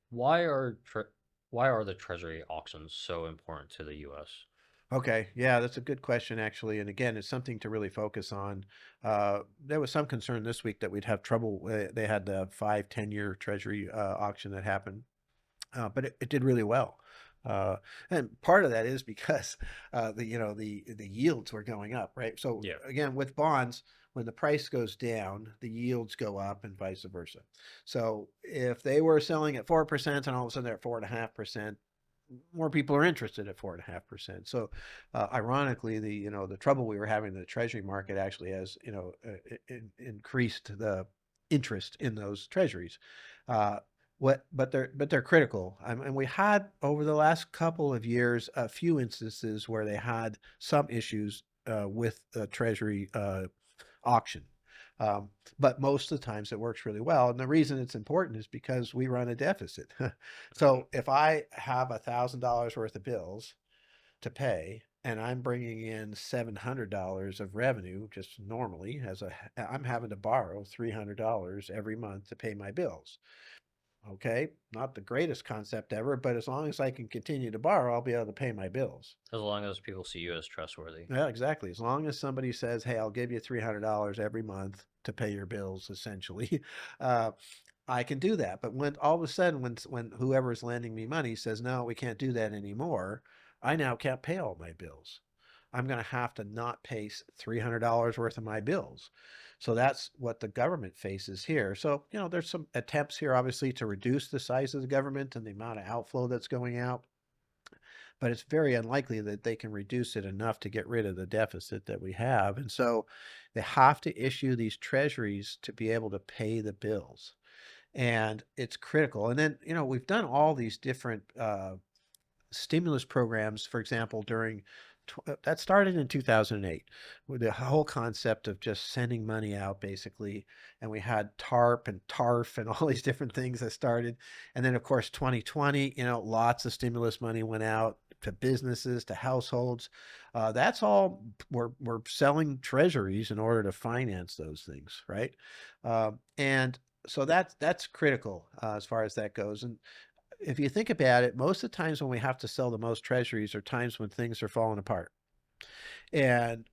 Why are tre why are the Treasury auctions so important to the U.S.? Okay, yeah, that's a good question, actually. And again, it's something to really focus on. There was some concern this week that we'd have trouble. They had the 5, 10 year Treasury auction that happened, but it did really well. Uh, and part of that is because the yields were going up, right? So Yeah. again, with bonds, when the price goes down, the yields go up, and vice versa. So if they were selling at 4% and all of a sudden they're at 4.5%, more people are interested at 4.5%. So, ironically, the trouble we were having in the Treasury market actually has increased the interest in those Treasuries. Uh, but they're critical. And we had over the last couple of years a few instances where they had some issues with the Treasury auction. Um, but most of the times it works really well. And the reason it's important is because we run a deficit. Mhm. So if I have $1,000 worth of bills to pay and I'm bringing in $700 of revenue just normally I'm having to borrow $300 every month to pay my bills. Okay, not the greatest concept ever, but as long as I can continue to borrow, I'll be able to pay my bills. As long as people see you as trustworthy. Yeah, exactly. As long as somebody says, "Hey, I'll give you $300 every month to pay your bills," essentially, uh, I can do that. But when all of a sudden, when whoever is lending me money says, "No, we can't do that anymore," I now can't pay all my bills. I'm going to have to not pay $300 worth of my bills. So that's what the government faces here. So, there's some attempts here, obviously, to reduce the size of the government and the amount of outflow that's going out, but it's very unlikely that they can reduce it enough to get rid of the deficit that we have. And so they have to issue these treasuries to be able to pay the bills. And it's critical. And then, we've done all these different stimulus programs, for example, that started in 2008 with the whole concept of just sending money out basically. And we had TARP and TARF and all these different things that started. And then, of course, 2020, lots of stimulus money went out to businesses, to households. That's all we're selling treasuries in order to finance those things, right? And so that's critical as far as that goes. And if you think about it, most of the times when we have to sell the most treasuries are times when things are falling apart. And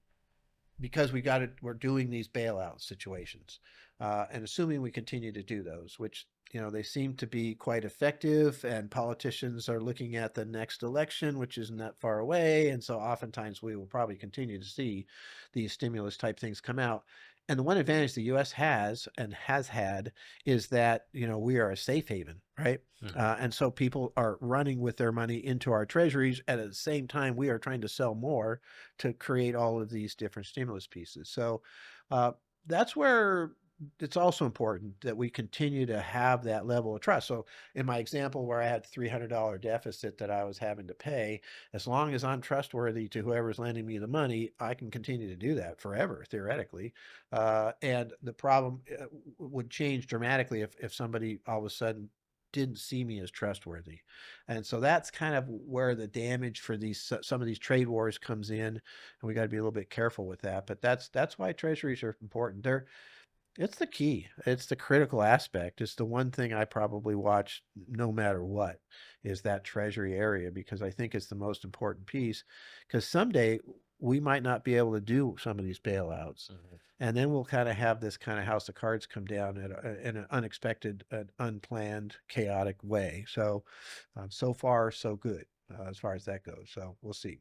because we're doing these bailout situations, and assuming we continue to do those, which they seem to be quite effective, and politicians are looking at the next election, which isn't that far away, and so oftentimes we will probably continue to see these stimulus type things come out. And the one advantage the U.S. has and has had is that we are a safe haven, right? Mhm. And so people are running with their money into our treasuries. And at the same time, we are trying to sell more to create all of these different stimulus pieces. So uh, that's where it's also important that we continue to have that level of trust. So in my example where I had $300 deficit that I was having to pay, as long as I'm trustworthy to whoever's lending me the money, I can continue to do that forever, theoretically. And the problem would change dramatically if somebody all of a sudden didn't see me as trustworthy. And so that's kind of where the damage for some of these trade wars comes in, and we got to be a little bit careful with that. But that's why treasuries are important. It's the key. It's the critical aspect. It's the one thing I probably watch no matter what is that treasury area, because I think it's the most important piece. Because someday we might not be able to do some of these bailouts. Mhm. And then we'll kind of have this kind of house of cards come down in an unexpected, unplanned, chaotic way. So, so far, so good as far as that goes. So we'll see.